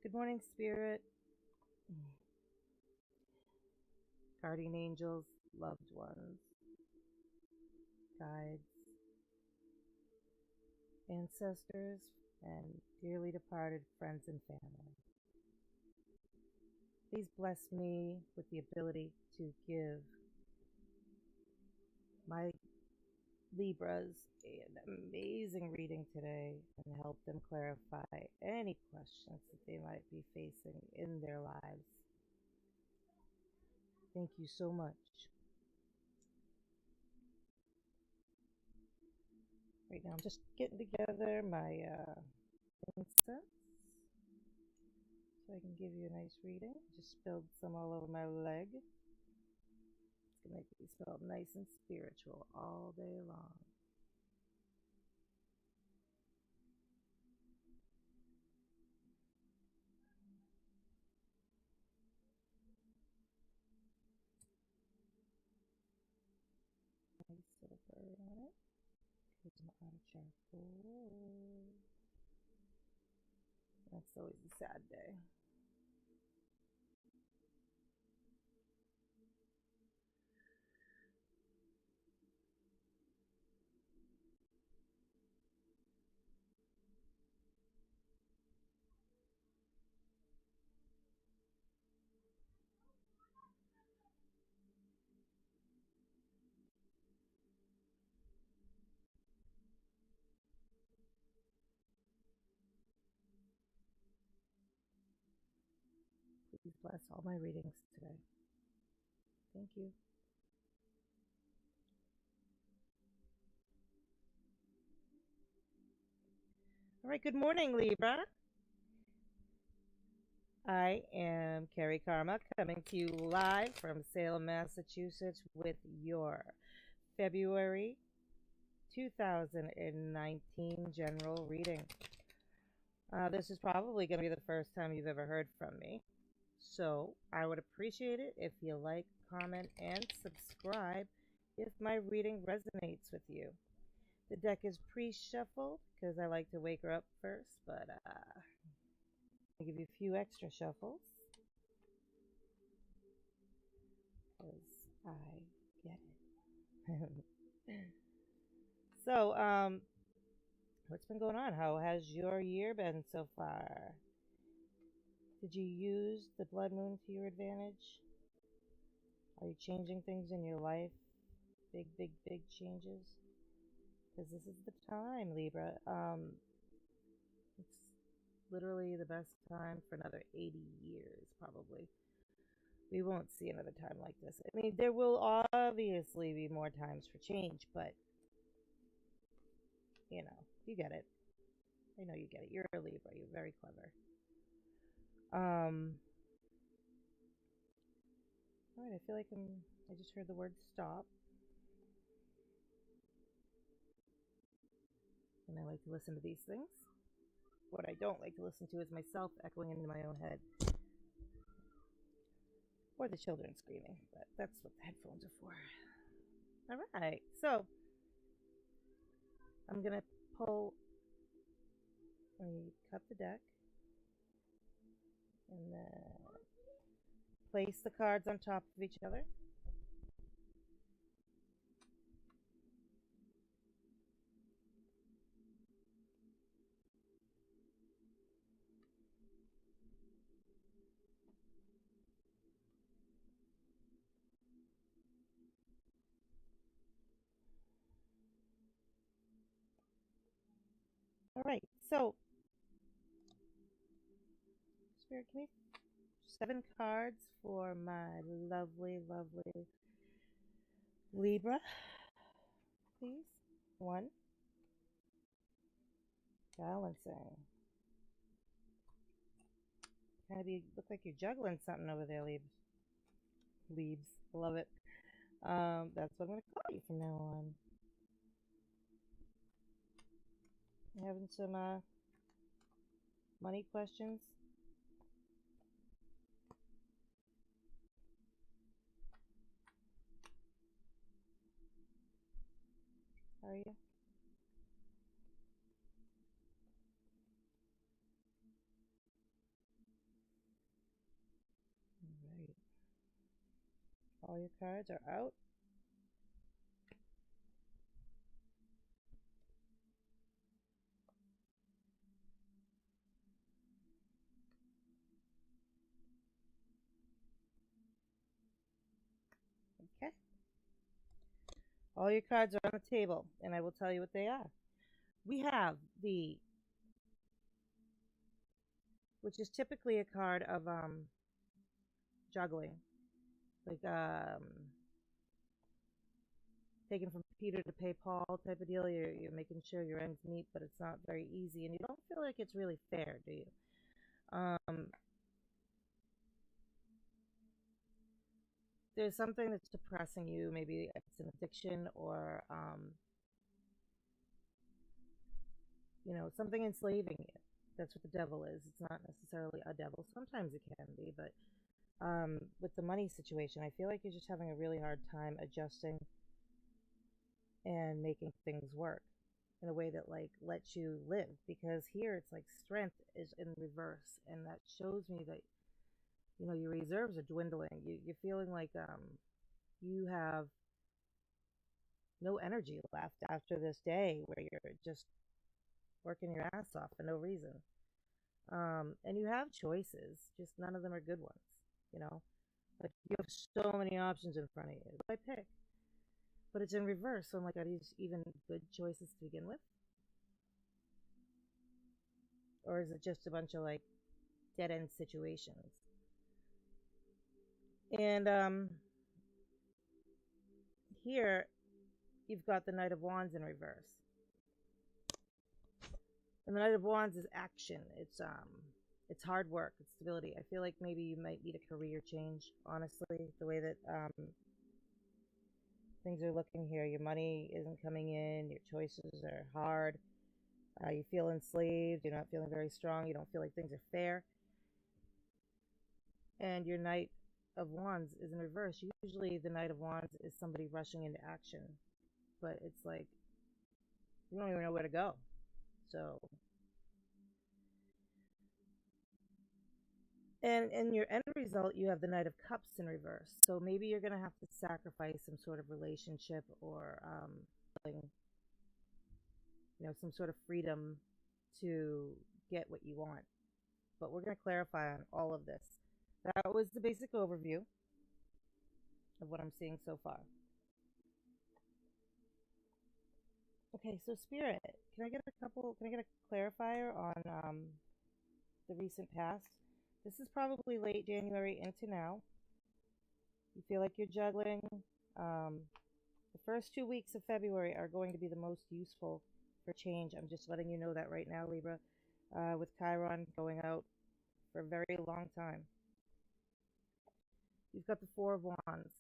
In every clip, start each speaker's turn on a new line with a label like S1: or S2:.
S1: Good morning, Spirit, guardian angels, loved ones, guides, ancestors, and dearly departed friends and family. Please bless me with the ability to give my Libras an amazing reading today and help them clarify any questions that they might be facing in their lives. Thank you so much. Right now, I'm just getting together my incense so I can give you a nice reading. Just spilled some all over my leg. It's going to make me smell nice and spiritual all day long. Nice little bird on it. Here's my outer charcoal. That's always a sad day. Please bless all my readings today. Thank you. All right, good morning, Libra. I am Carrie Karma coming to you live from Salem, Massachusetts with your February 2019 general reading. This is probably going to be the first time you've ever heard from me. So I would appreciate it if you like, comment, and subscribe if my reading resonates with you. The deck is pre-shuffled because I like to wake her up first, but I'll give you a few extra shuffles because I get it. So, what's been going on? How has your year been so far? Did you use the blood moon to your advantage? Are you changing things in your life? Big, big, big changes? Because this is the time, Libra. It's literally the best time for another 80 years, probably. We won't see another time like this. I mean, there will obviously be more times for change, but, you get it. I know you get it. You're a Libra. You're very clever. All right, I feel like I just heard the word stop. And I like to listen to these things. What I don't like to listen to is myself echoing into my own head. Or the children screaming, but that's what the headphones are for. All right, so I'm going to pull, cut the deck, and then place the cards on top of each other. All right, so Spirit, give me 7 cards for my lovely, lovely Libra, please. 1, balancing. Kind of look like you're juggling something over there, Leaves. Leaves, love it. That's what I'm going to call you from now on. You having some money questions? Are you? All your cards are out. Okay. All your cards are on the table, and I will tell you what they are. We have the, which is typically a card of juggling, like taking from Peter to pay Paul type of deal. You're making sure your ends meet, but it's not very easy, and you don't feel like it's really fair, do you? There's something that's depressing you. Maybe it's an addiction or something enslaving you. That's what the devil is. It's not necessarily a devil. Sometimes it can be, but with the money situation, I feel like you're just having a really hard time adjusting and making things work in a way that like lets you live. Because here it's like strength is in reverse, and that shows me that your reserves are dwindling. You're feeling like you have no energy left after this day where you're just working your ass off for no reason. And you have choices, just none of them are good ones, you know. Like you have so many options in front of you. What do I pick? But it's in reverse, so I'm like, are these even good choices to begin with? Or is it just a bunch of like dead end situations? And here you've got the Knight of Wands in reverse. And the Knight of Wands is action. It's hard work. It's stability. I feel like maybe you might need a career change. Honestly, the way that things are looking here, your money isn't coming in. Your choices are hard. You feel enslaved. You're not feeling very strong. You don't feel like things are fair. And your Knight of Wands is in reverse. Usually, the Knight of Wands is somebody rushing into action, but it's like you don't even know where to go. So, and in your end result, you have the Knight of Cups in reverse. So maybe you're going to have to sacrifice some sort of relationship or, some sort of freedom to get what you want. But we're going to clarify on all of this. That was the basic overview of what I'm seeing so far. Okay, so Spirit, can I get a clarifier on the recent past? This is probably late January into now. You feel like you're juggling. The first 2 weeks of February are going to be the most useful for change. I'm just letting you know that right now, Libra, with Chiron going out for a very long time. You've got the Four of Wands.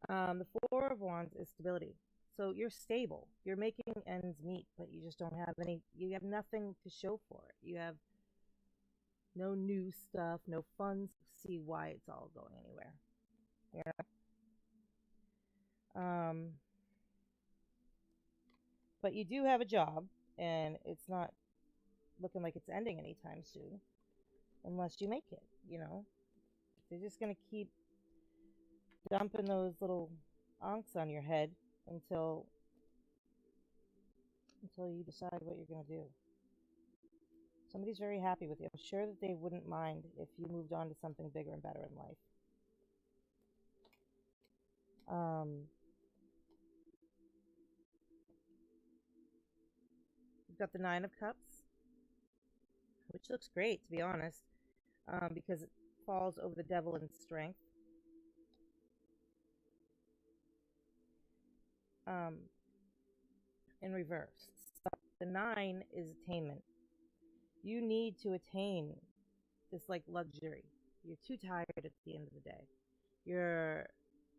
S1: The Four of Wands is stability. So you're stable. You're making ends meet, but you just don't have you have nothing to show for it. You have no new stuff, no funds to see why it's all going anywhere. Yeah. But you do have a job, and it's not looking like it's ending anytime soon, unless you make it. They're just gonna keep dumping those little onks on your head until you decide what you're gonna do. Somebody's very happy with you. I'm sure that they wouldn't mind if you moved on to something bigger and better in life. You've got the Nine of Cups, which looks great, to be honest, because it falls over the Devil in strength. In reverse. So the 9 is attainment. You need to attain this like luxury. You're too tired at the end of the day.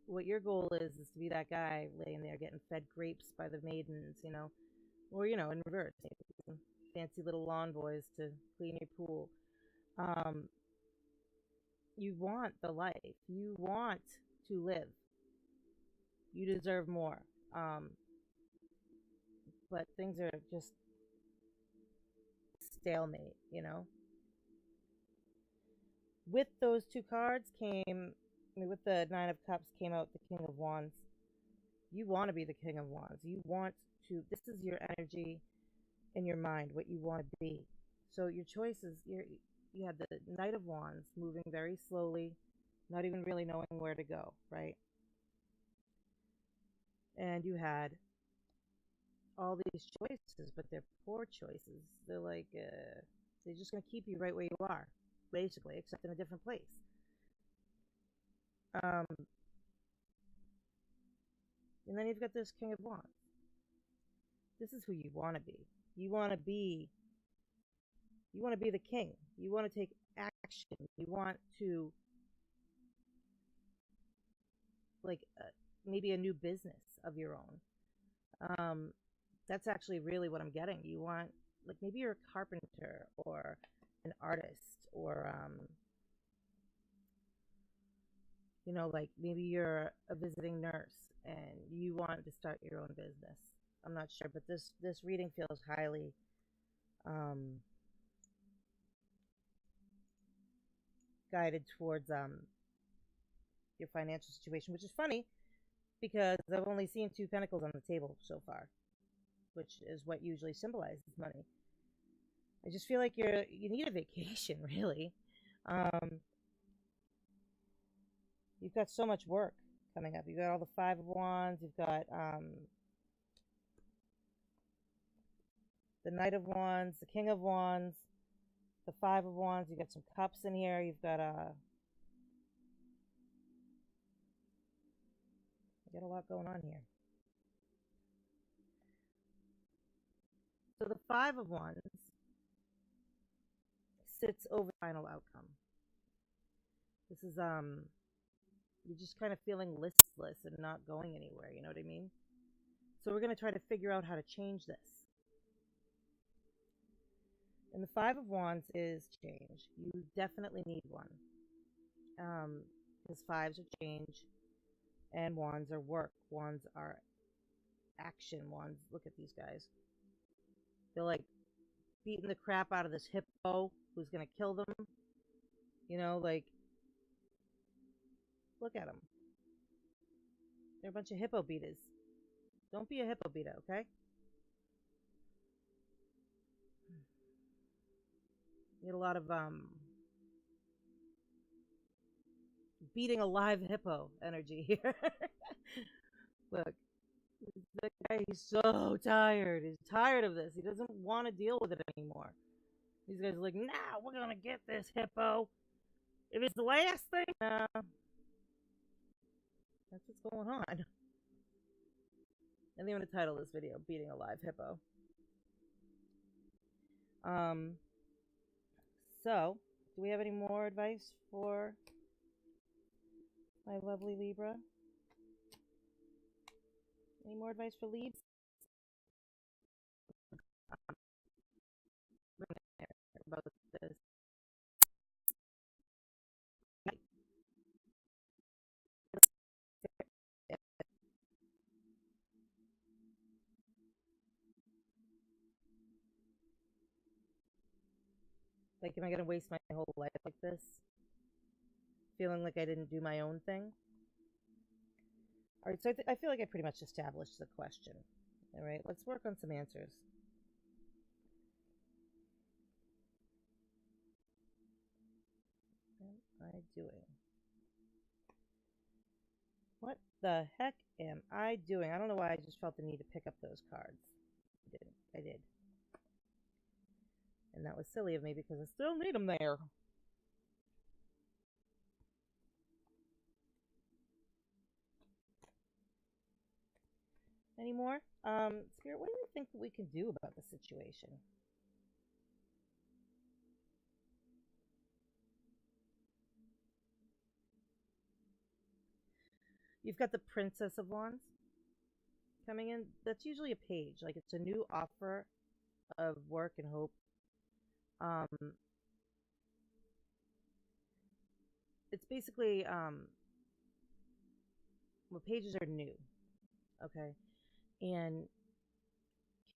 S1: What your goal is to be that guy laying there getting fed grapes by the maidens, or in reverse, fancy little lawn boys to clean your pool. You want the life. You want to live. You deserve more. But things are just stalemate. With those two cards came I mean, with the Nine of Cups came out the King of Wands. You want to be the King of Wands. You want to, this is your energy in your mind, what you want to be. So your choices, you had the Knight of Wands moving very slowly, not even really knowing where to go, right? And you had all these choices, but they're poor choices. They're like, they're just going to keep you right where you are, basically, except in a different place. Um, and then you've got this King of Wands. This is who you want to be. You want to be you want to be the king. You want to take action. You want to like maybe a new business of your own. That's actually really what I'm getting. You want like maybe you're a carpenter or an artist or like maybe you're a visiting nurse and you want to start your own business. I'm not sure, but this reading feels highly um guided towards your financial situation, which is funny because I've only seen two pentacles on the table so far, which is what usually symbolizes money. I just feel like you need a vacation, really. Um, you've got so much work coming up. You've got all the Five of Wands. You've got the Knight of Wands, the King of Wands, the Five of Wands. You've got some cups in here. You've got you got a lot going on here. So the Five of Wands sits over the final outcome. This is you're just kind of feeling listless and not going anywhere, you know what I mean? So we're going to try to figure out how to change this. And the Five of Wands is change. You definitely need one. Because fives are change and wands are work. Wands are action. Wands, look at these guys. They're like beating the crap out of this hippo who's going to kill them. Like, look at them. They're a bunch of hippo beaters. Don't be a hippo beater, okay? You get a lot of beating a live hippo energy here. Look, that guy, he's so tired. He's tired of this. He doesn't want to deal with it anymore. These guys are like, nah, we're going to get this hippo. If it's the last thing, that's what's going on. And they want to title this video, Beating a Live Hippo. So, do we have any more advice for my lovely Libra? Any more advice for Libs? About this. Like, am I going to waste my whole life like this? Feeling like I didn't do my own thing? All right, so I feel like I pretty much established the question. All right, let's work on some answers. What am I doing? What the heck am I doing? I don't know why I just felt the need to pick up those cards. I didn't. I did. And that was silly of me because I still need them there. Any more? Spirit, what do you think we can do about the situation? You've got the Princess of Wands coming in. That's usually a page. Like, it's a new offer of work and hope. It's basically, well, pages are new. Okay. And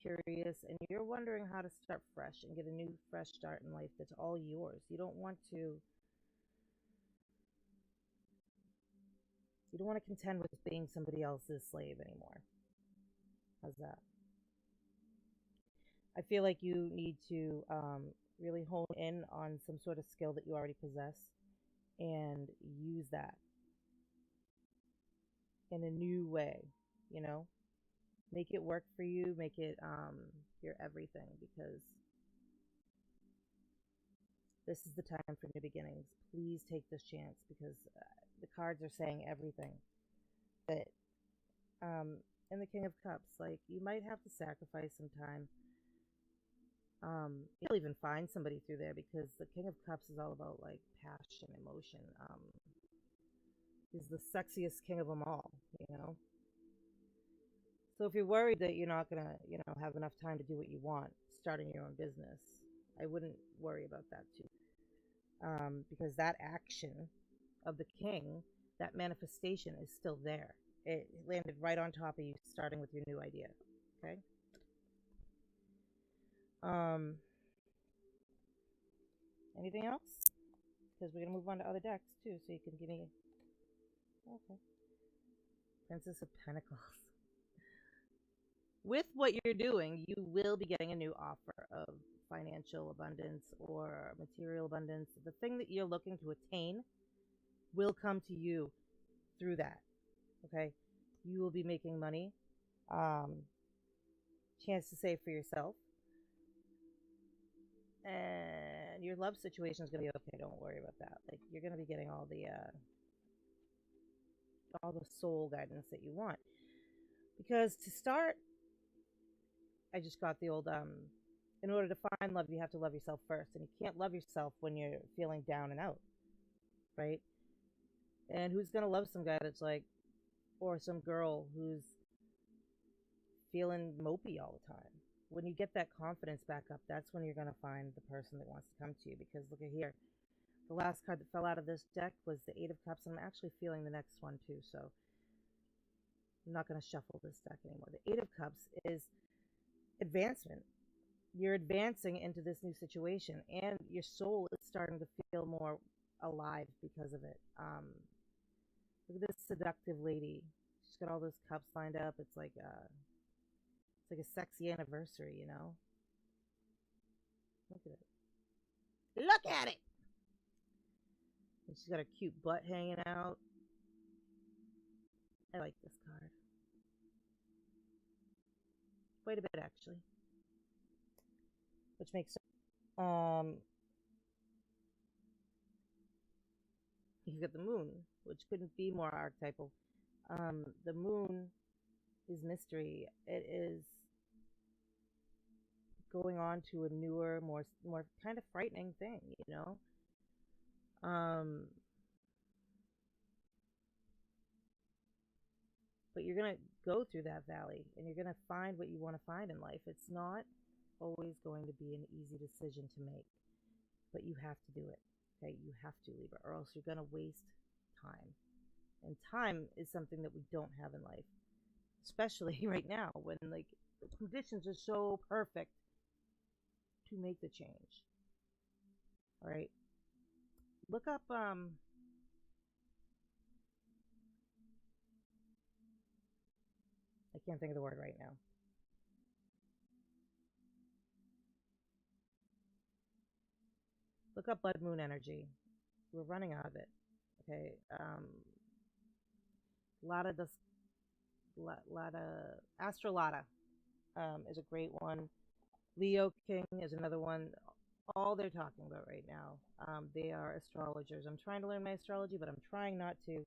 S1: curious, and you're wondering how to start fresh and get a new, fresh start in life that's all yours. You don't want to You don't want to contend with being somebody else's slave anymore. How's that? I feel like you need to really hone in on some sort of skill that you already possess and use that in a new way, you know? Make it work for you, make it your everything, because this is the time for new beginnings. Please take this chance, because the cards are saying everything. That in the King of Cups, like, you might have to sacrifice some time. You'll even find somebody through there, because the King of Cups is all about like passion, emotion. He's the sexiest king of them all, you know. So if you're worried that you're not gonna, have enough time to do what you want, starting your own business, I wouldn't worry about that too, because that action of the king, that manifestation is still there. It landed right on top of you, starting with your new idea. Okay. Anything else? Because we're gonna move on to other decks too, so you can give me. Okay. Princess of Pentacles. With what you're doing, you will be getting a new offer of financial abundance or material abundance. The thing that you're looking to attain will come to you through that. Okay. You will be making money. Chance to save for yourself. And your love situation is going to be okay. Don't worry about that. Like, you're going to be getting all the soul guidance that you want. Because to start, I just got the old in order to find love, you have to love yourself first, and you can't love yourself when you're feeling down and out, right? And who's going to love some guy that's like, or some girl who's feeling mopey all the time? When you get that confidence back up, that's when you're going to find the person that wants to come to you. Because look at here, the last card that fell out of this deck was the Eight of Cups, and I'm actually feeling the next one too, so I'm not going to shuffle this deck anymore. The Eight of Cups is advancement. You're advancing into this new situation, and your soul is starting to feel more alive because of it. Look at this seductive lady. She's got all those cups lined up. It's like a sexy anniversary, you know? Look at it. Look at it! And she's got her cute butt hanging out. I like this card. Quite a bit, actually. Which makes sense. You've got the moon, which couldn't be more archetypal. The moon is mystery. It is going on to a newer, more kind of frightening thing, you know? But you're going to go through that valley, and you're going to find what you want to find in life. It's not always going to be an easy decision to make, but you have to do it. Okay, you have to, Libra, or else you're going to waste time. And time is something that we don't have in life, especially right now when like the conditions are so perfect to make the change. All right, look up I can't think of the word right now. Look up blood moon energy. We're running out of it. Okay. Astrolata is a great one. Leo King is another one. All they're talking about right now, they are astrologers. I'm trying to learn my astrology, but I'm trying not to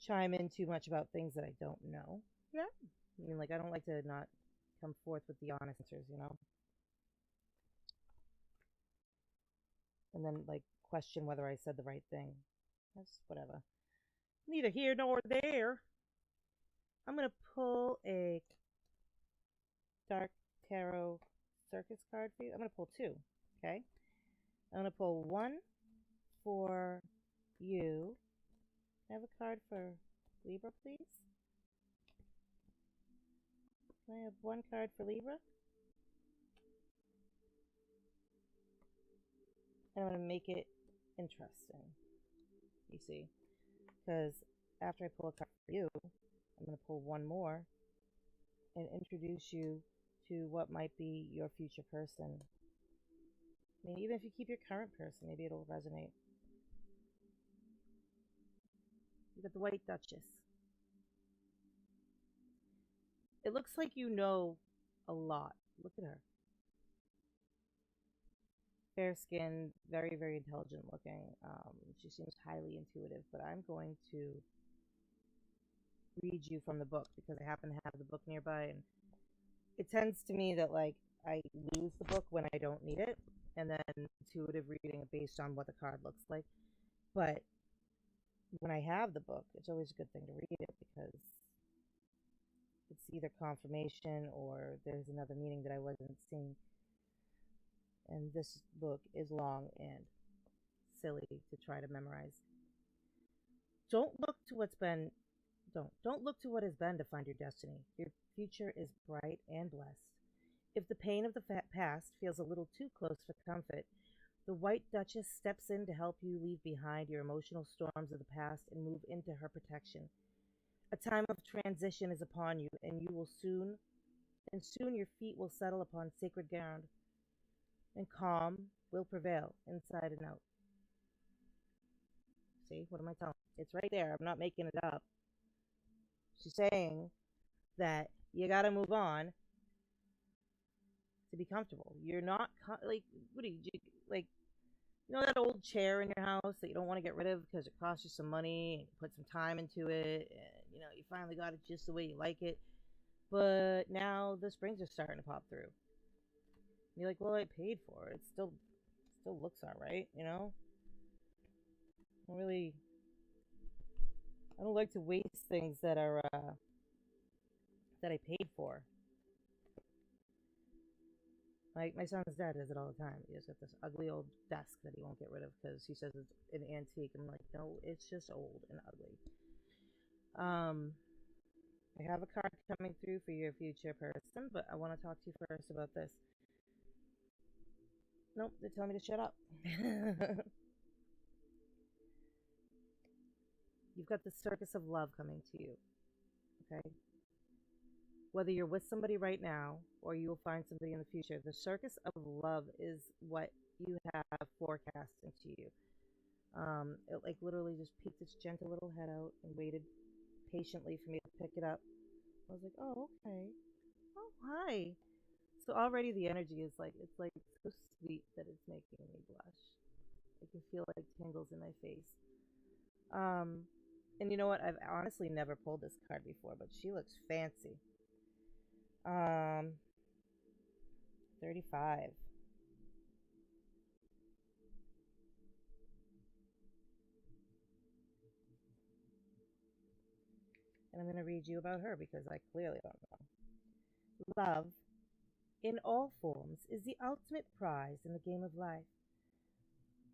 S1: chime in too much about things that I don't know. Yeah. I mean, like, I don't like to not come forth with the honest answers, you know? And then, like, question whether I said the right thing. That's whatever. Neither here nor there. I'm going to pull a Dark Tarot Circus card for you. I'm going to pull two, okay? I'm going to pull one for you. Can I have a card for Libra, please? Can I have one card for Libra? And I'm going to make it interesting, you see, because after I pull a card for you, I'm going to pull one more and introduce you to what might be your future person. I mean, even if you keep your current person, maybe it'll resonate. You got the White Duchess. It looks like you know a lot. Look at her. Fair skinned, very, very intelligent looking. She seems highly intuitive, but I'm going to read you from the book because I happen to have the book nearby, and it tends to me that like I lose the book when I don't need it, and then intuitive reading based on what the card looks like. But when I have the book, it's always a good thing to read it because it's either confirmation or there's another meaning that I wasn't seeing. And this book is long and silly to try to memorize. Don't look to what's been don't look to what has been to find your destiny. Your future is bright and blessed. If the pain of the past feels a little too close for comfort, the White Duchess steps in to help you leave behind your emotional storms of the past and move into her protection. A time of transition is upon you, and soon your feet will settle upon sacred ground, and calm will prevail inside and out. See, what am I telling you? It's right there. I'm not making it up. She's saying that you got to move on to be comfortable. You're not like, what do you like? You know that old chair in your house that you don't want to get rid of because it costs you some money and you put some time into it, and you finally got it just the way you like it. But now the springs are starting to pop through. You're like, well, I paid for it. It still looks all right, I don't like to waste things that are that I paid for. Like my son's dad does it all the time. He just got this ugly old desk that he won't get rid of because he says it's an antique. I'm like, no, it's just old and ugly. I have a card coming through for your future person, but I want to talk to you first about this. Nope, they're telling me to shut up. You've got the circus of love coming to you. Okay? Whether you're with somebody right now or you will find somebody in the future, the circus of love is what you have forecasted to you. It like literally just peeked its gentle little head out and waited patiently for me to pick it up. I was like, oh, okay. Oh, hi. So already the energy is like, it's like so sweet that it's making me blush. I can feel like tingles in my face. And you know what? I've honestly never pulled this card before, but she looks fancy. 35. And I'm going to read you about her because I clearly don't know. Love, in all forms, is the ultimate prize in the game of life.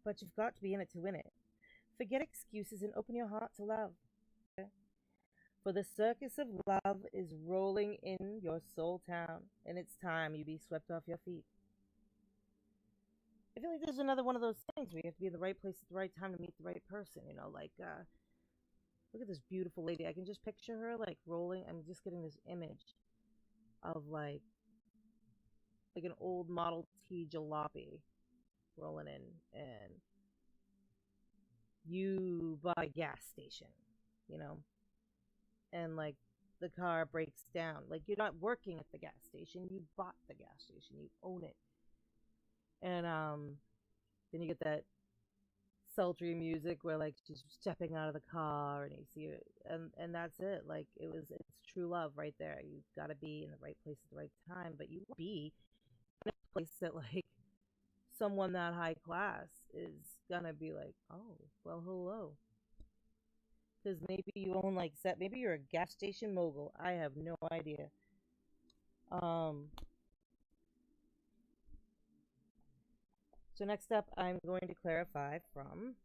S1: But you've got to be in it to win it. Forget excuses and open your heart to love. For the circus of love is rolling in your soul town, and it's time you be swept off your feet. I feel like there's another one of those things where you have to be in the right place at the right time to meet the right person, look at this beautiful lady. I can just picture her like rolling. I'm just getting this image of like an old Model T jalopy rolling in, and you buy a gas station, you know, and like the car breaks down. Like you're not working at the gas station, you bought the gas station, you own it. And then you get that sultry music where like she's stepping out of the car and you see it, and that's it. Like it's true love right there. You've got to be in the right place at the right time, but you be in a place that like someone that high class is gonna be like, oh, well, hello. Because maybe you own like set, maybe you're a gas station mogul. I have no idea. So next up, I'm going to clarify from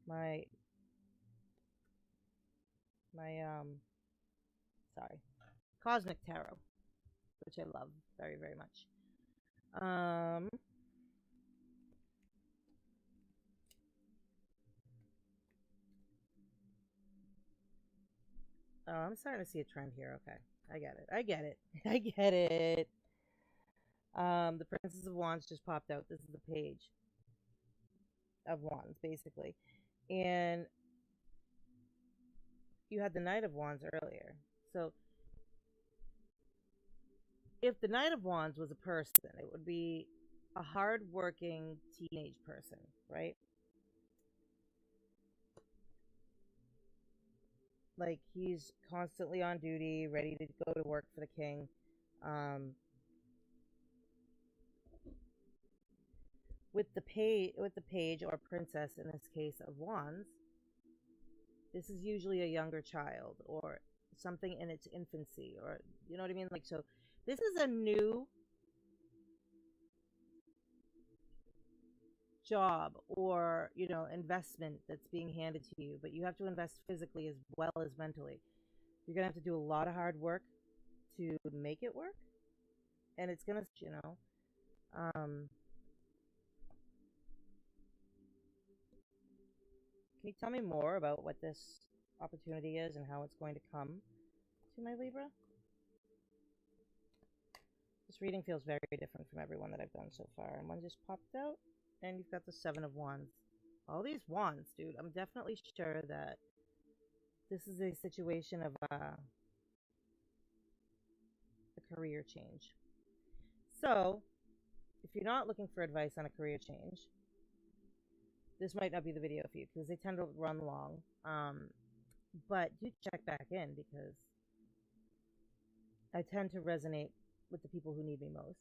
S1: my sorry, Cosmic Tarot, which I love very, very much. Oh, I'm starting to see a trend here. Okay. I get it. I get it. I get it. The Princess of Wands just popped out. This is the page of Wands, basically. And you had the Knight of Wands earlier. So if the Knight of Wands was a person, it would be a hardworking teenage person, right? Like he's constantly on duty, ready to go to work for the king. Um, with the page or princess in this case of wands, this is usually a younger child or something in its infancy, or you know what I mean? Like, so this is a new job or, you know, investment that's being handed to you, but you have to invest physically as well as mentally. You're going to have to do a lot of hard work to make it work. And it's going to, you know, can you tell me more about what this opportunity is and how it's going to come to my Libra? This reading feels very different from everyone that I've done so far. And one just popped out, and you've got the Seven of Wands. All these wands, dude. I'm definitely sure that this is a situation of a career change. So, if you're not looking for advice on a career change, this might not be the video for you because they tend to run long. But do check back in because I tend to resonate with the people who need me most.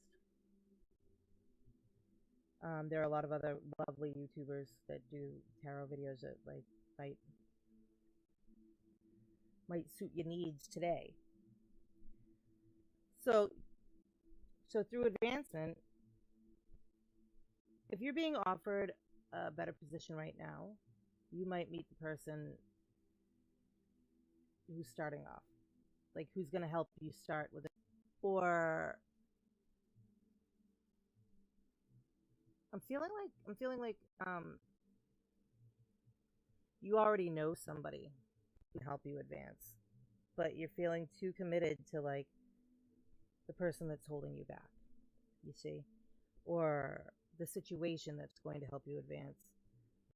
S1: There are a lot of other lovely YouTubers that do tarot videos that like might suit your needs today. So through advancement, if you're being offered a better position right now, you might meet the person who's starting off, like who's going to help you start with it. Or I'm feeling like you already know somebody who can help you advance, but you're feeling too committed to like the person that's holding you back, you see, or the situation that's going to help you advance,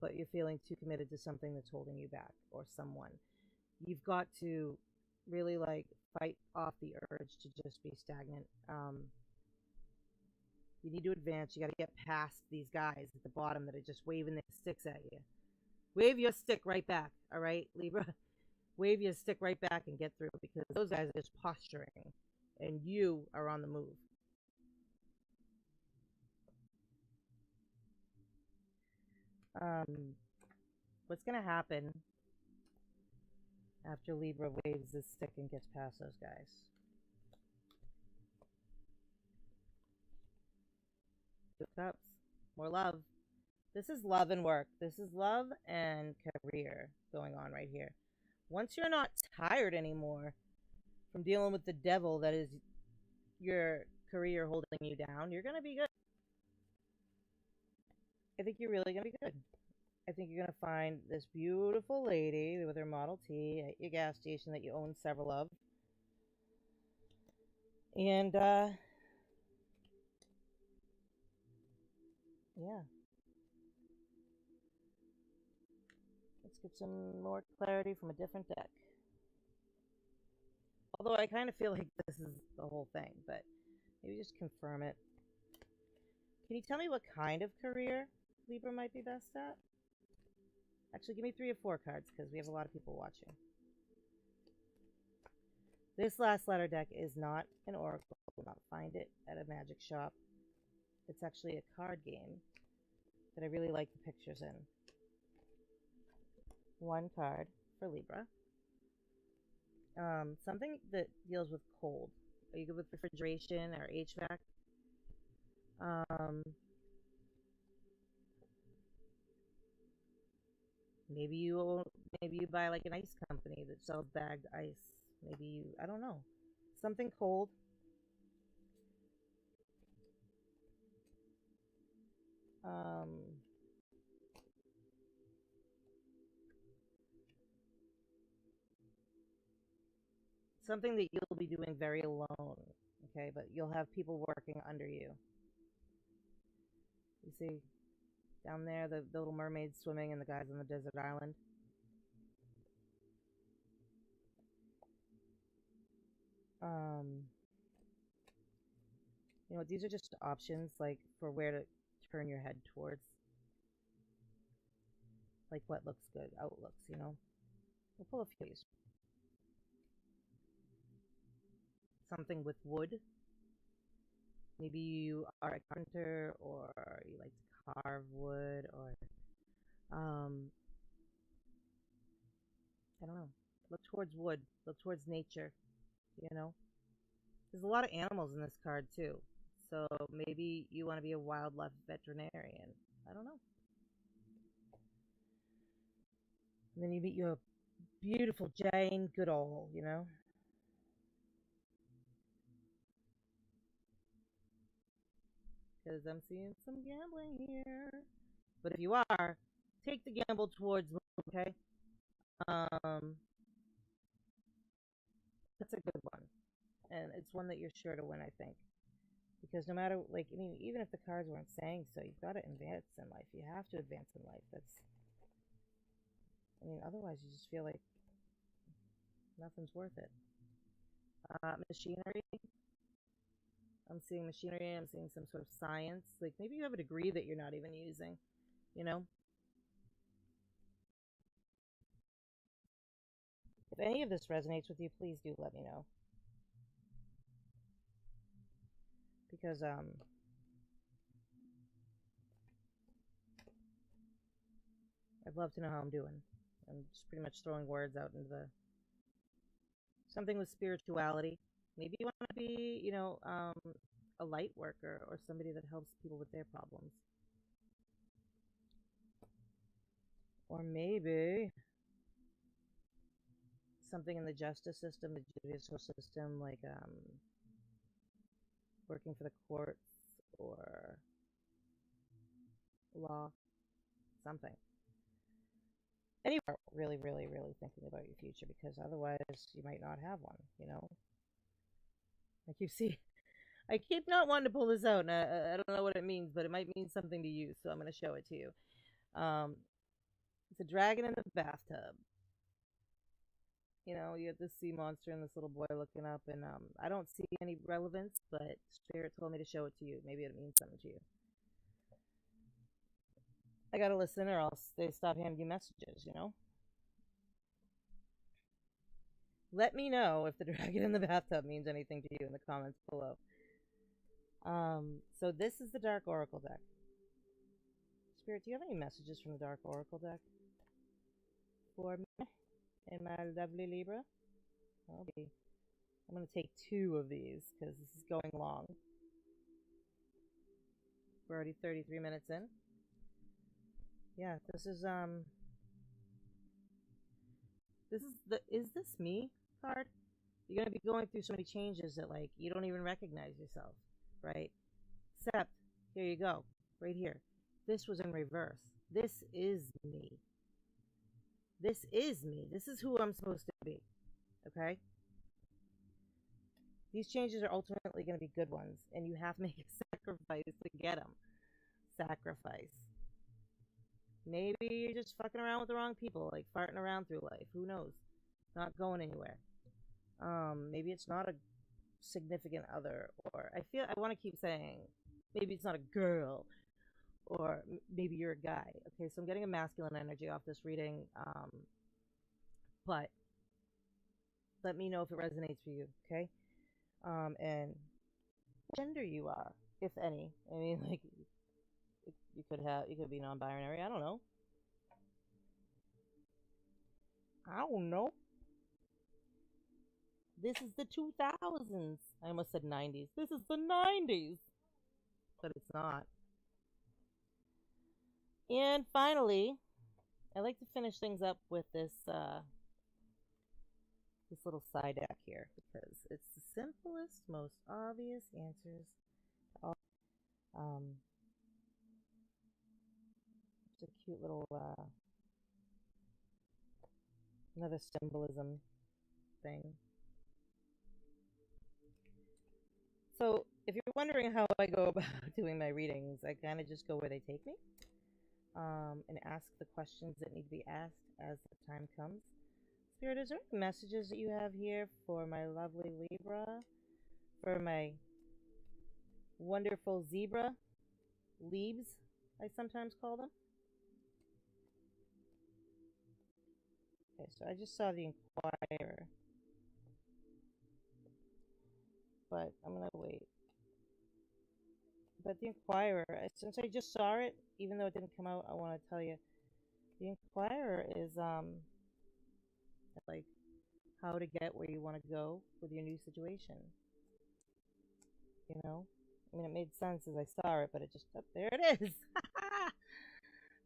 S1: but you're feeling too committed to something that's holding you back or someone. You've got to really like fight off the urge to just be stagnant. You need to advance. You got to get past these guys at the bottom that are just waving their sticks at you. Wave your stick right back, all right, Libra? Wave your stick right back and get through, because those guys are just posturing and you are on the move. What's going to happen after Libra waves this stick and gets past those guys? Two cups. More love. This is love and work. This is love and career going on right here. Once you're not tired anymore from dealing with the devil that is your career holding you down, you're going to be good. I think you're really going to be good. I think you're going to find this beautiful lady with her Model T at your gas station that you own several of. And, yeah. Let's get some more clarity from a different deck. Although I kind of feel like this is the whole thing, but maybe just confirm it. Can you tell me what kind of career Libra might be best at? Actually, give me 3 or 4 cards because we have a lot of people watching. This last letter deck is not an oracle. You will not find it at a magic shop. It's actually a card game that I really like the pictures in. 1 card for Libra. Something that deals with cold. Are you good with refrigeration or HVAC? Maybe you buy like an ice company that sells bagged ice. Maybe you, I don't know, something cold. something that you'll be doing very alone, okay? But you'll have people working under you. You see down there the little mermaids swimming and the guys on the desert island. Um, these are just options like for where to turn your head towards, like what looks good, outlooks. We'll pull a few of these. Something with wood. Maybe you are a carpenter or you like to carve wood or I don't know. Look towards wood. Look towards nature. You know, there's a lot of animals in this card too. So maybe you want to be a wildlife veterinarian. I don't know. And then you meet your beautiful Jane Goodall. Because I'm seeing some gambling here. But if you are, take the gamble towards money, okay? Um, that's a good one. And it's one that you're sure to win, I think. Because no matter, like, I mean, even if the cards weren't saying so, you've got to advance in life. You have to advance in life. Otherwise you just feel like nothing's worth it. Machinery. I'm seeing machinery. I'm seeing some sort of science. Like maybe you have a degree that you're not even using, you know? If any of this resonates with you, please do let me know. Because, I'd love to know how I'm doing. I'm just pretty much throwing words out into the something with spirituality. Maybe you want to be, a light worker or somebody that helps people with their problems. Or maybe something in the justice system, the judicial system, like working for the courts or law, something. Anywhere, really, really, really thinking about your future because otherwise you might not have one. Like you see, I keep not wanting to pull this out, and I don't know what it means, but it might mean something to you, so I'm going to show it to you. It's a dragon in the bathtub. You have this sea monster and this little boy looking up, and I don't see any relevance, but Spirit told me to show it to you. Maybe it means something to you. I gotta listen, or else they stop handing you messages. Let me know if the dragon in the bathtub means anything to you in the comments below. So this is the Dark Oracle deck. Spirit, do you have any messages from the Dark Oracle deck for me and my lovely Libra? Okay. I'm going to take 2 of these because this is going long. We're already 33 minutes in. Yeah, this is the Is This Me card. You're going to be going through so many changes that, like, you don't even recognize yourself, right? Except, here you go, right here. This was in reverse. This is me. This is me. This is who I'm supposed to be, okay? These changes are ultimately going to be good ones, and you have to make a sacrifice to get them. Sacrifice. Maybe you're just fucking around with the wrong people, like farting around through life. Who knows? Not going anywhere. Maybe it's not a significant other, or I want to keep saying, maybe it's not a girl, or maybe you're a guy. Okay, so I'm getting a masculine energy off this reading, but let me know if it resonates for you, okay? And what gender you are, if any. I mean, like, you could be non-binary. I don't know. This is the 2000s. I almost said 90s. This is the 90s. But it's not. And finally, I like to finish things up with this little side deck here because it's the simplest, most obvious answers to all. It's a cute little another symbolism thing. So, if you're wondering how I go about doing my readings, I kind of just go where they take me, and ask the questions that need to be asked as the time comes. Spirit, is there any messages that you have here for my lovely Libra, for my wonderful zebra, Leaves, I sometimes call them? Okay, so I just saw the Inquirer, but I'm gonna wait. But the Inquirer, since I just saw it, even though it didn't come out, I want to tell you, the Inquirer is like how to get where you want to go with your new situation. You know, I mean, it made sense as I saw it, but it just there it is.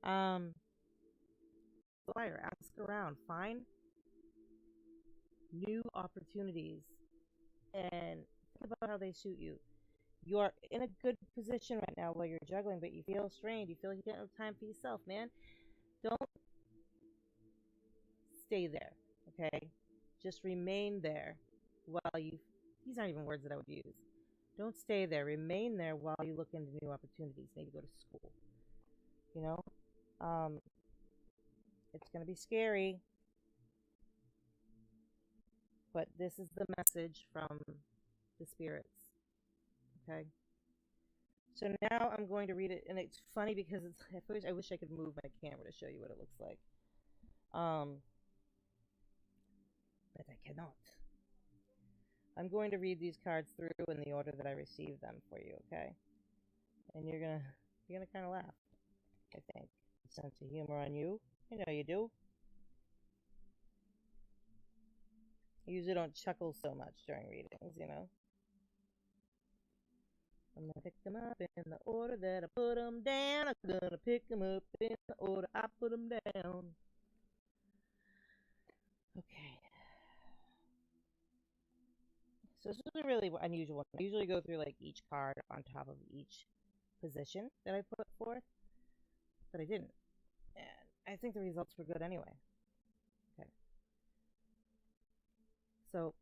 S1: um, Inquire, ask around, find new opportunities, and think about how they suit you. You are in a good position right now while you're juggling, but you feel strained. You feel like you don't have time for yourself, man. Don't stay there, okay? Just remain there while you. These aren't even words that I would use. Don't stay there. Remain there while you look into new opportunities. Maybe go to school. You know, um, it's going to be scary, but this is the message from the spirits. Okay. So now I'm going to read it, and it's funny because it's. At first, I wish I could move my camera to show you what it looks like. But I cannot. I'm going to read these cards through in the order that I received them for you, okay? And you're gonna kind of laugh. I think sense of humor on you. I know you do. I usually don't chuckle so much during readings. I'm gonna pick them up in the order that I put them down. I'm gonna pick them up in the order I put them down. Okay. So this is a really unusual one. I usually go through like each card on top of each position that I put forth, but I didn't. And I think the results were good anyway. Okay. So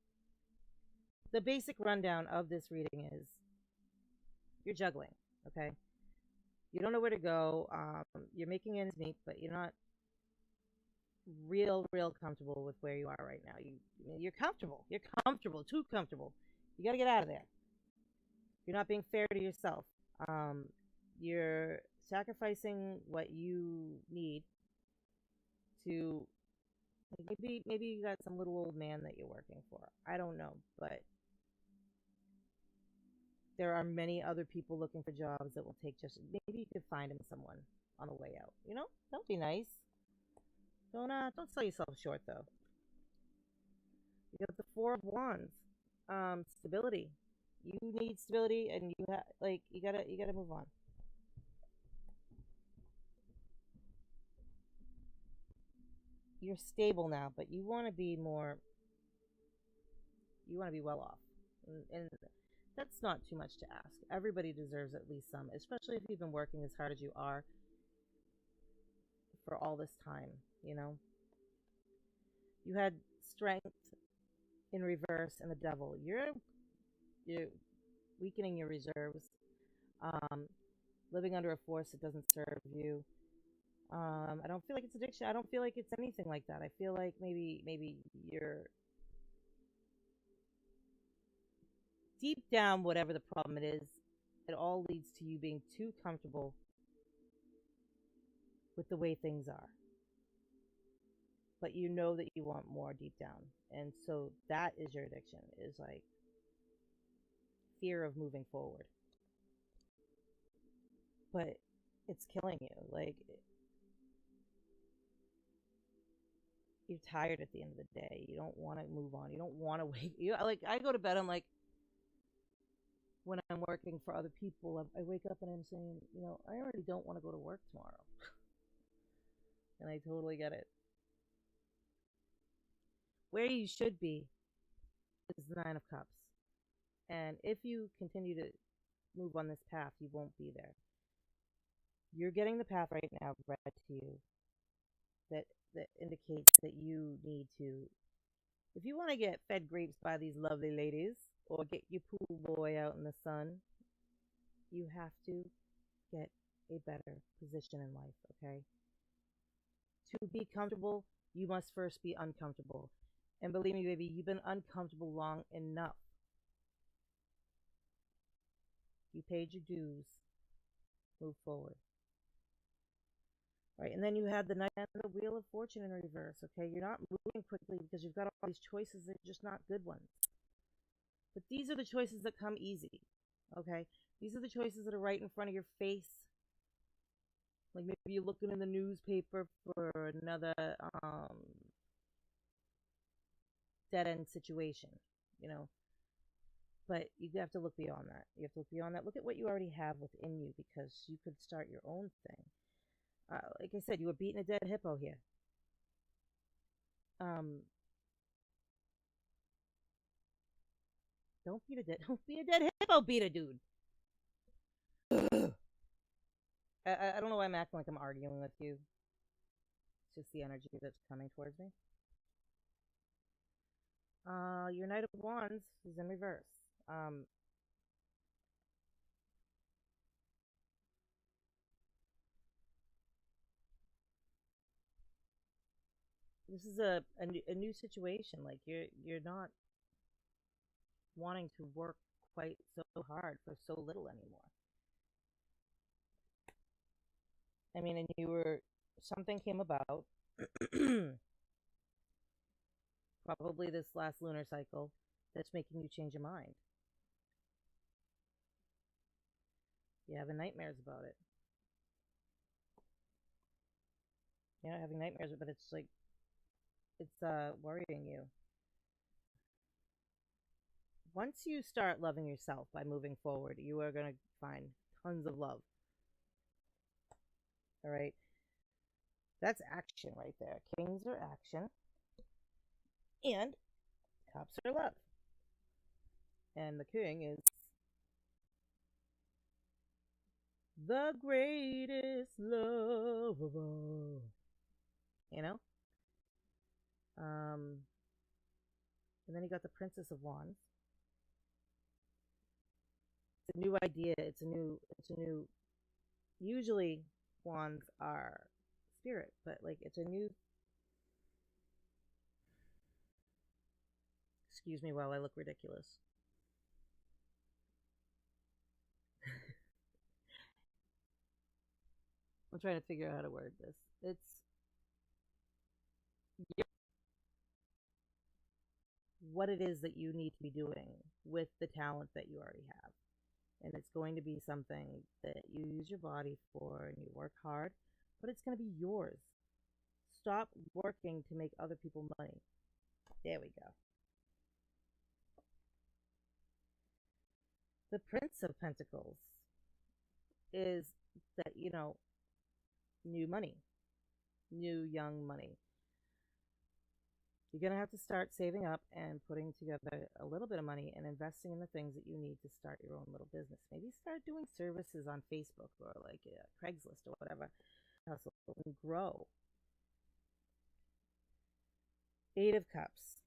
S1: the basic rundown of this reading is you're juggling, okay? You don't know where to go. You're making ends meet, but you're not real comfortable with where you are right now. You're comfortable. You're comfortable, too comfortable. You got to get out of there. You're not being fair to yourself. You're sacrificing what you need to. Maybe you got some little old man that you're working for. I don't know, but there are many other people looking for jobs that will take just. Maybe you could find him someone on the way out. Don't be nice. Don't sell yourself short though. You got the Four of Wands. Stability. You need stability, and you gotta move on. You're stable now, but you want to be more. You want to be well off, and that's not too much to ask. Everybody deserves at least some, especially if you've been working as hard as you are for all this time. You know, you had strength in reverse and the devil. You're weakening your reserves, um, living under a force that doesn't serve you. I don't feel like it's addiction. I don't feel like it's anything like that. I feel like maybe you're deep down, whatever the problem it is, it all leads to you being too comfortable with the way things are. But you know that you want more deep down. And so that is your addiction, is like fear of moving forward. But it's killing you. Like, you're tired at the end of the day. You don't want to move on. You don't want to wake. Like, I go to bed. I'm like, when I'm working for other people, I wake up and I'm saying, I already don't want to go to work tomorrow. And I totally get it. Where you should be is the Nine of Cups. And if you continue to move on this path, you won't be there. You're getting the path right now read to you that indicates that you need to, if you want to get fed grapes by these lovely ladies, or get your pool boy out in the sun. You have to get a better position in life, okay? To be comfortable, you must first be uncomfortable. And believe me, baby, you've been uncomfortable long enough. You paid your dues. Move forward. Right, and then you have the knight and the wheel of fortune in reverse. Okay, you're not moving quickly because you've got all these choices that are just not good ones. But these are the choices that come easy. Okay, these are the choices that are right in front of your face. Like maybe you're looking in the newspaper for another dead end situation, you know. But you have to look beyond that. You have to look beyond that. Look at what you already have within you because you could start your own thing. Like I said, you were beating a dead hippo here. Um, don't be a dead hippo. Beat a dude. I don't know why I'm acting like I'm arguing with you. It's just the energy that's coming towards me. Your Knight of Wands is in reverse. Um, this is a new situation. Like you're not wanting to work quite so hard for so little anymore. I mean, and you were something came about, probably this last lunar cycle, that's making you change your mind. You're having nightmares about it. You're not having nightmares, but it's like it's worrying you. Once you start loving yourself by moving forward, you are going to find tons of love. All right. That's action right there. Kings are action, and cups are love. And the king is the greatest love of all. You know? And then you got the Princess of Wands. It's a new idea. It's a new usually wands are spirit, but like it's a new excuse me while I look ridiculous. I'm trying to figure out how to word this. It's what it is that you need to be doing with the talent that you already have. And it's going to be something that you use your body for and you work hard, but it's going to be yours. Stop working to make other people money. There we go. The Prince of Pentacles is that, new money, new young money. You're going to have to start saving up and putting together a little bit of money and investing in the things that you need to start your own little business. Maybe start doing services on Facebook or like Craigslist or whatever. Hustle and grow. Eight of Cups.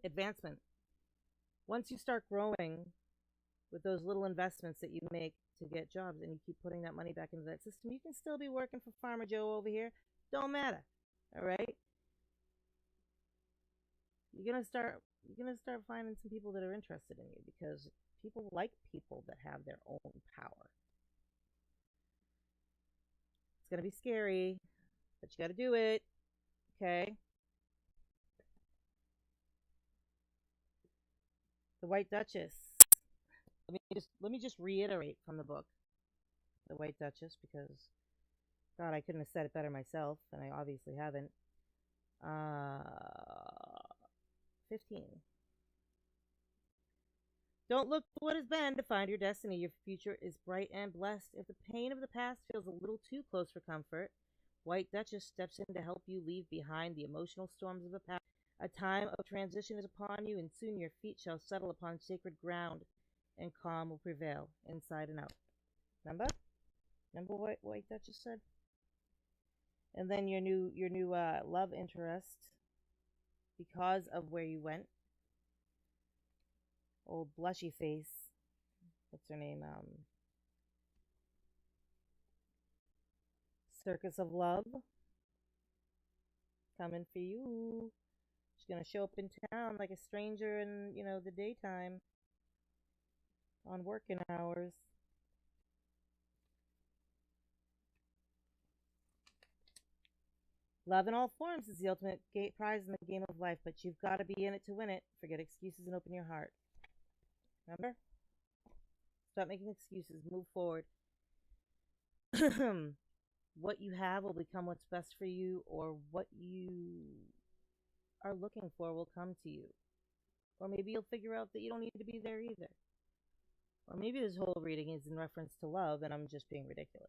S1: Advancement. Once you start growing with those little investments that you make to get jobs and you keep putting that money back into that system, you can still be working for Farmer Joe over here. Don't matter. All right? You're gonna start finding some people that are interested in you because people like people that have their own power. It's gonna be scary, but you gotta do it. Okay. The White Duchess. Let me just reiterate from the book. The White Duchess, because God, I couldn't have said it better myself, and I obviously haven't. 15. Don't look to what has been to find your destiny. Your future is bright and blessed. If the pain of the past feels a little too close for comfort, White Duchess steps in to help you leave behind the emotional storms of the past. A time of transition is upon you, and soon your feet shall settle upon sacred ground, and calm will prevail inside and out. Remember? Remember what White Duchess said? And then your new love interest, because of where you went, old blushy face. What's her name? Circus of Love coming for you. She's gonna show up in town like a stranger in, the daytime on working hours. Love in all forms is the ultimate prize in the game of life, but you've got to be in it to win it. Forget excuses and open your heart. Remember? Stop making excuses. Move forward. What you have will become what's best for you, or what you are looking for will come to you. Or maybe you'll figure out that you don't need to be there either. Or maybe this whole reading is in reference to love and I'm just being ridiculous.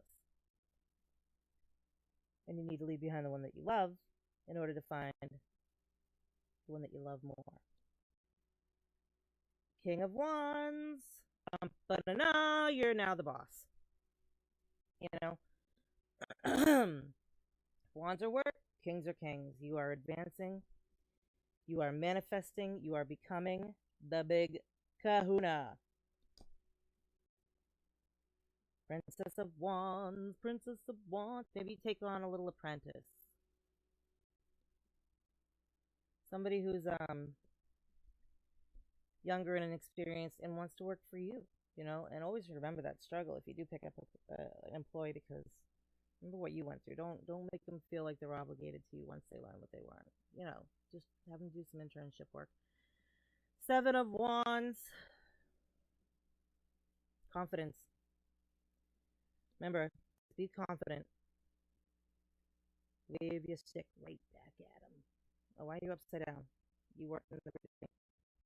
S1: And you need to leave behind the one that you love in order to find the one that you love more. King of Wands. But no, you're now the boss. Wands are work, kings are kings. You are advancing. You are manifesting. You are becoming the big kahuna. Princess of Wands, Princess of Wands. Maybe take on a little apprentice. Somebody who's younger and inexperienced and wants to work for you, and always remember that struggle if you do pick up an employee, because remember what you went through. Don't make them feel like they're obligated to you once they learn what they learn. Just have them do some internship work. Seven of Wands. Confidence. Remember, be confident. Wave your stick right back at them. Oh, why are you upside down? You weren't in the thing.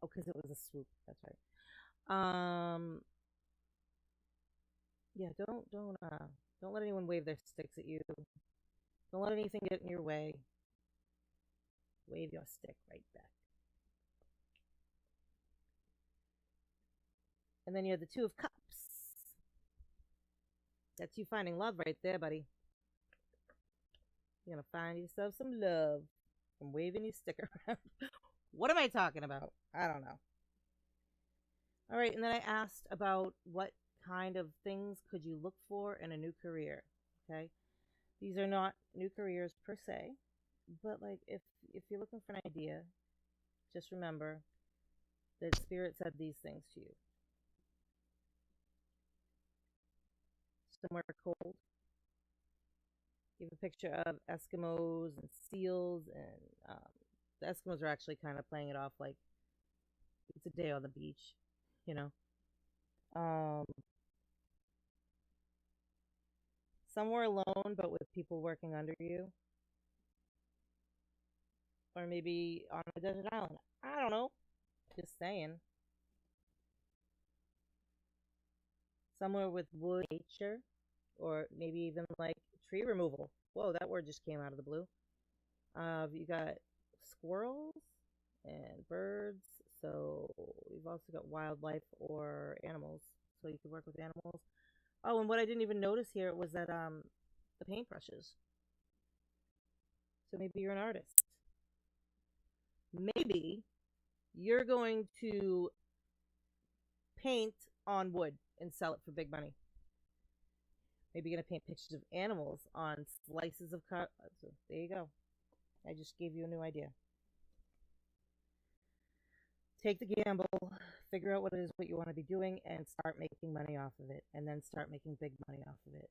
S1: Oh, because it was a swoop. That's right. Yeah, don't let anyone wave their sticks at you. Don't let anything get in your way. Wave your stick right back. And then you have the Two of Cups. That's you finding love right there, buddy. You're going to find yourself some love from waving your stick around. What am I talking about? I don't know. All right, and then I asked about what kind of things could you look for in a new career, okay? These are not new careers per se, but like if you're looking for an idea, just remember that Spirit said these things to you. Somewhere cold. You have a picture of Eskimos and seals, and the Eskimos are actually kind of playing it off like it's a day on the beach, somewhere alone, but with people working under you. Or maybe on a desert island. I don't know. Just saying. Somewhere with wood, nature, or maybe even like tree removal. Whoa, that word just came out of the blue. You got squirrels and birds. So you've also got wildlife or animals. So you could work with animals. Oh, and what I didn't even notice here was that the paintbrushes. So maybe you're an artist. Maybe you're going to paint on wood and sell it for big money. Maybe you're going to paint pictures of animals on slices of cut. So there you go. I just gave you a new idea. Take the gamble, figure out what it is what you want to be doing, and start making money off of it, and then start making big money off of it.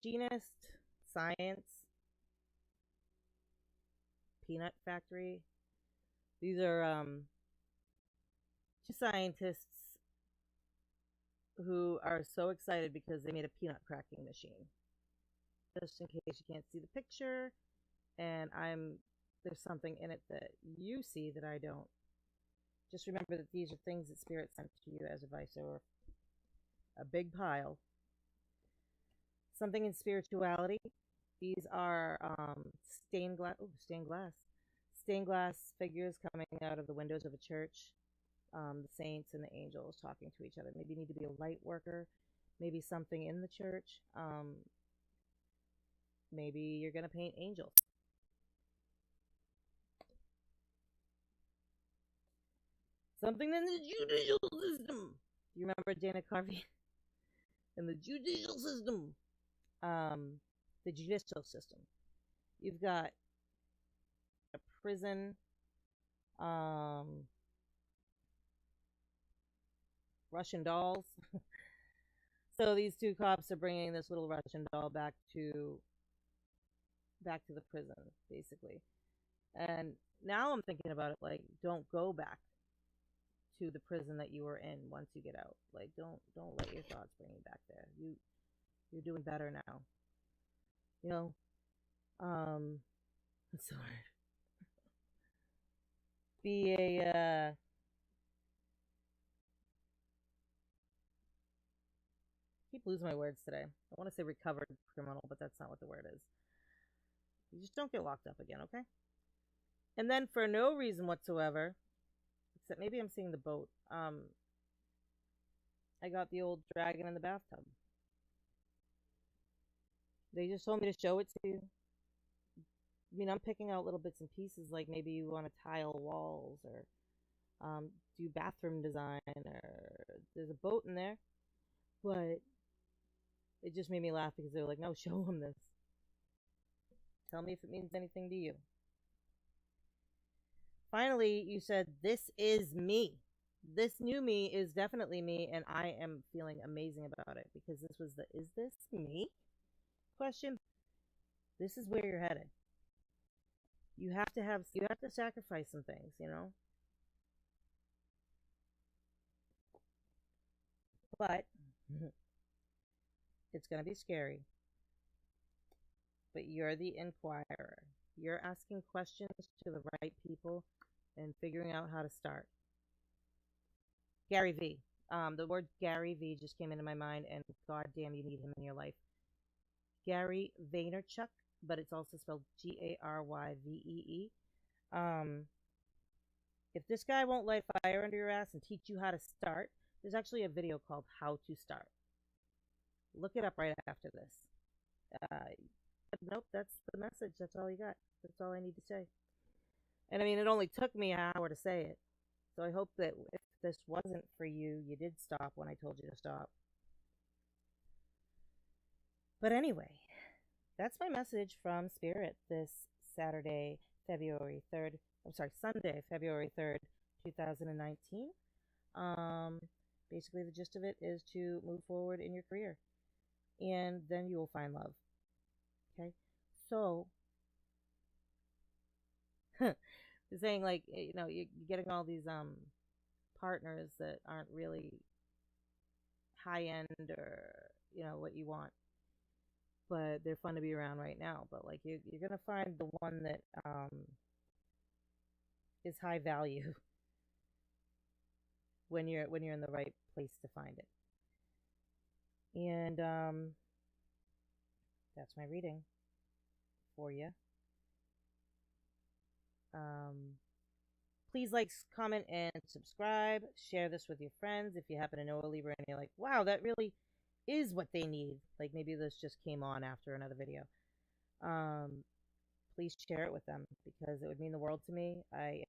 S1: Genist, science, peanut factory. These are two scientists who are so excited because they made a peanut cracking machine. Just in case you can't see the picture, and there's something in it that you see that I don't. Just remember that these are things that Spirit sent to you as advice, or a big pile. Something in spirituality. These are stained glass figures coming out of the windows of a church. The saints and the angels talking to each other. Maybe you need to be a light worker. Maybe something in the church. Maybe you're going to paint angels. something in the judicial system. You remember Dana Carvey? In the judicial system. The judicial system. You've got a prison, Russian dolls. So these two cops are bringing this little Russian doll back to the prison, basically. And now I'm thinking about it like, don't go back to the prison that you were in once you get out. Like, don't let your thoughts bring you back there. You're doing better now. You know, it's so hard. Be a keep losing my words today. I want to say recovered criminal, but that's not what the word is. You just don't get locked up again, okay? And then for no reason whatsoever, except maybe I'm seeing the boat. I got the old dragon in the bathtub. They just told me to show it to you. I mean, I'm picking out little bits and pieces, like maybe you want to tile walls or do bathroom design, or there's a boat in there. But it just made me laugh because they were like, no, show them this. Tell me if it means anything to you. Finally, you said, this is me. This new me is definitely me, and I am feeling amazing about it, because this was the is this me question. This is where you're headed. You have to sacrifice some things, you know? But it's going to be scary. But you're the inquirer. You're asking questions to the right people and figuring out how to start. Gary V. The word Gary V just came into my mind, and goddamn, you need him in your life. Gary Vaynerchuk, but it's also spelled Garyvee. If this guy won't light fire under your ass and teach you how to start, there's actually a video called How to Start. Look it up right after this. Nope, that's the message. That's all you got. That's all I need to say. And I mean, it only took me an hour to say it. So I hope that if this wasn't for you, you did stop when I told you to stop. But anyway, that's my message from Spirit this Saturday, February 3rd. I'm sorry, Sunday, February 3rd, 2019. Basically, the gist of it is to move forward in your career, and then you will find love. Okay, so saying, like, you know, you're getting all these partners that aren't really high end, or you know what you want, but they're fun to be around right now. But like, you're gonna find the one that is high value when you're in the right place to find it. And that's my reading for you. Please like, comment, and subscribe. Share this with your friends if you happen to know a Libra and you're like, wow, that really is what they need. Like, maybe this just came on after another video. Please share it with them, because it would mean the world to me. I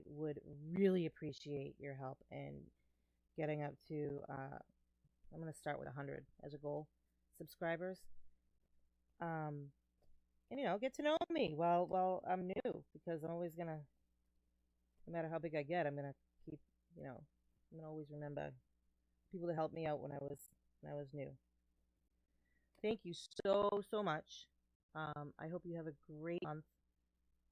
S1: would really appreciate your help in getting up to I'm going to start with 100 as a goal subscribers. And you know, get to know me while I'm new, because I'm always gonna, no matter how big I get, I'm gonna keep, you know, I'm gonna always remember people that helped me out when I was new. Thank you so much. I hope you have a great month.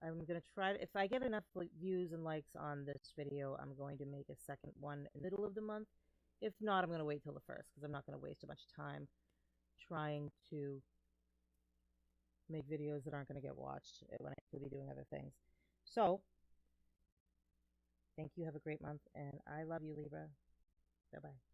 S1: I'm gonna try to, if I get enough views and likes on this video, I'm going to make a second one in the middle of the month. If not, I'm gonna wait till the first, because I'm not gonna waste a bunch of time trying to make videos that aren't going to get watched when I could be doing other things. So, thank you. Have a great month, and I love you, Libra. Bye-bye.